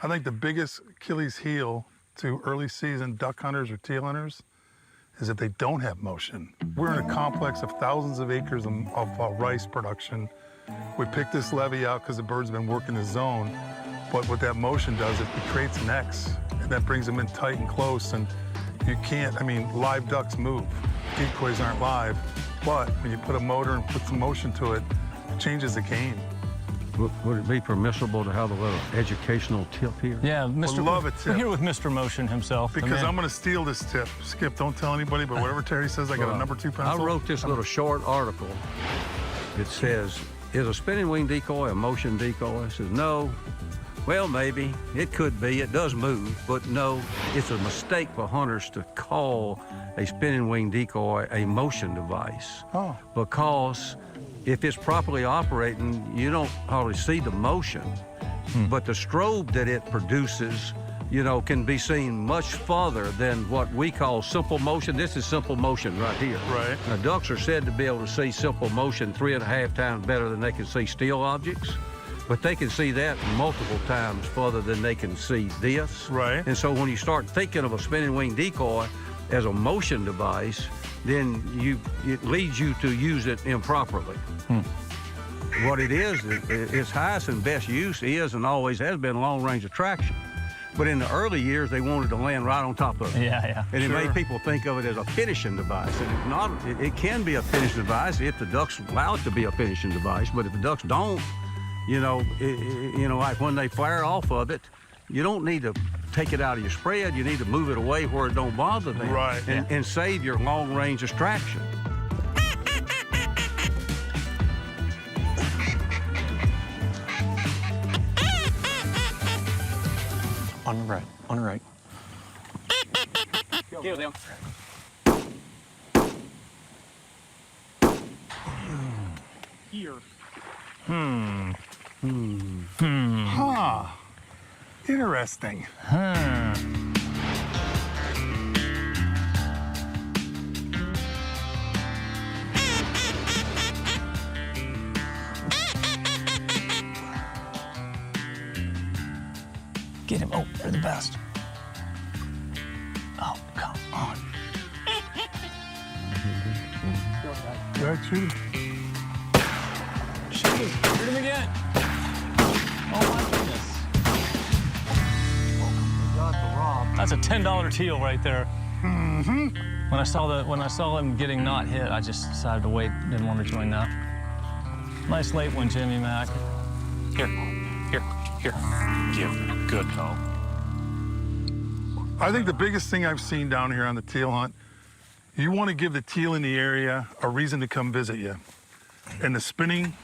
I think the biggest Achilles heel to early season duck hunters or teal hunters is that they don't have motion. We're in a complex of thousands of acres of rice production. We picked this levee out because the bird's been working the zone, but what that motion does, it creates necks, and that brings them in tight and close, and you can't, I mean, live ducks move. Decoys aren't live, but when you put a motor and put some motion to it, it changes the game. Would it be permissible to have a little educational tip here? Yeah, Mr. Would love a tip. We're here with Mr. Motion himself. Because I'm going to steal this tip. Skip, don't tell anybody, but whatever Terry says, I got a number 2 pencil. I wrote this little short article. It says, is a spinning wing decoy a motion decoy? I says, no. Well, maybe. It could be. It does move. But no, it's a mistake for hunters to call a spinning wing decoy a motion device. Oh. Because if it's properly operating, you don't hardly see the motion. But the strobe that it produces, you know, can be seen much farther than what we call simple motion. This is simple motion right here. Right. Now, ducks are said to be able to see simple motion 3.5 times better than they can see still objects. But they can see that multiple times further than they can see this. Right. And so when you start thinking of a spinning wing decoy as a motion device, then it leads you to use it improperly. What it is, its highest and best use is and always has been long-range attraction. But in the early years, they wanted to land right on top of it. Yeah. And it made people think of it as a finishing device. And it's not, it can be a finishing device if the ducks allow it to be a finishing device. But if the ducks don't, you know, like when they flare off of it, you don't need to take it out of your spread. You need to move it away where it don't bother them. Right. And save your long-range distraction. On the right, on the right. Kill them. Here. Huh. Interesting. Get him. Oh, they're the best. Oh, come on. Good, shoot him. Shoot him. Shoot him again. Oh, my goodness. That's a $10 teal right there. When I saw them getting not hit, I just decided to wait. Didn't want to join that. Nice late one, Jimmy Mac. Here. Give. Good call. I think the biggest thing I've seen down here on the teal hunt, you want to give the teal in the area a reason to come visit you. And the spinning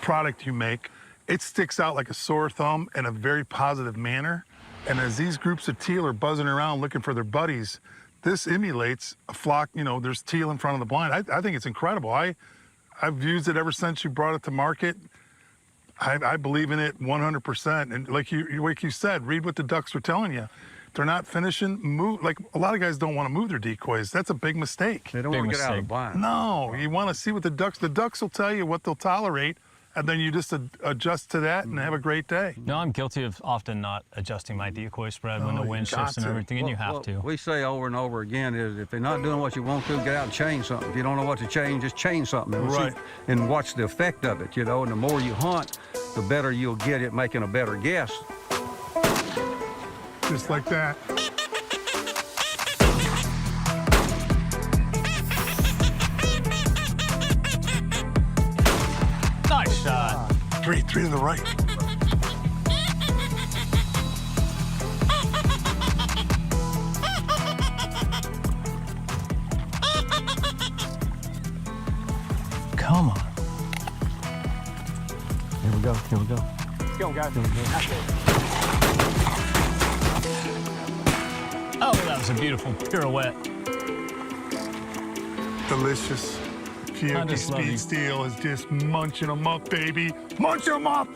product you make, it sticks out like a sore thumb in a very positive manner. And as these groups of teal are buzzing around looking for their buddies, this emulates a flock, you know, there's teal in front of the blind. I think it's incredible. I've used it ever since you brought it to market. I believe in it 100%. And like you said, read what the ducks are telling you. They're not finishing, move. Like a lot of guys don't want to move their decoys. That's a big mistake. They don't want to get out of the blind. No, you want to see what the ducks will tell you what they'll tolerate. And then you just adjust to that and have a great day. No, I'm guilty of often not adjusting my decoy spread when the wind shifts and everything, and you have to. We say over and over again is if they're not doing what you want to, get out and change something. If you don't know what to change, just change something. Right. And watch the effect of it, you know. And the more you hunt, the better you'll get at making a better guess. Just like that. Nice shot. Three to the right. Come on. Here we go. Let's go, guys. Oh, that was a beautiful pirouette. Delicious. Coyote Speed Steel is just munching them up, baby. Munch them up!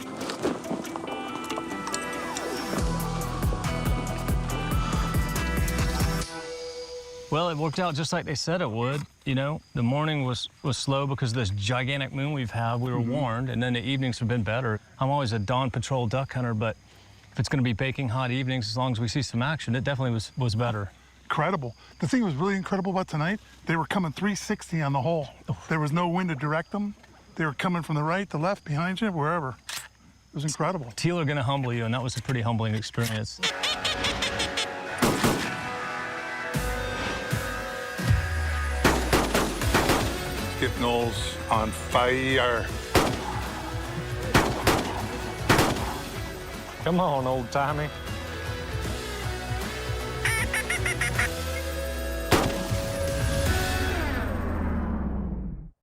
Well, it worked out just like they said it would. You know, the morning was slow because of this gigantic moon we've had. We were warned, and then the evenings have been better. I'm always a dawn patrol duck hunter, but if it's going to be baking hot evenings, as long as we see some action, it definitely was better. Incredible. The thing that was really incredible about tonight, they were coming 360 on the hole. There was no wind to direct them. They were coming from the right, the left, behind you, wherever. It was incredible. Teal are going to humble you, and that was a pretty humbling experience. Get Knowles on fire. Come on, old timey.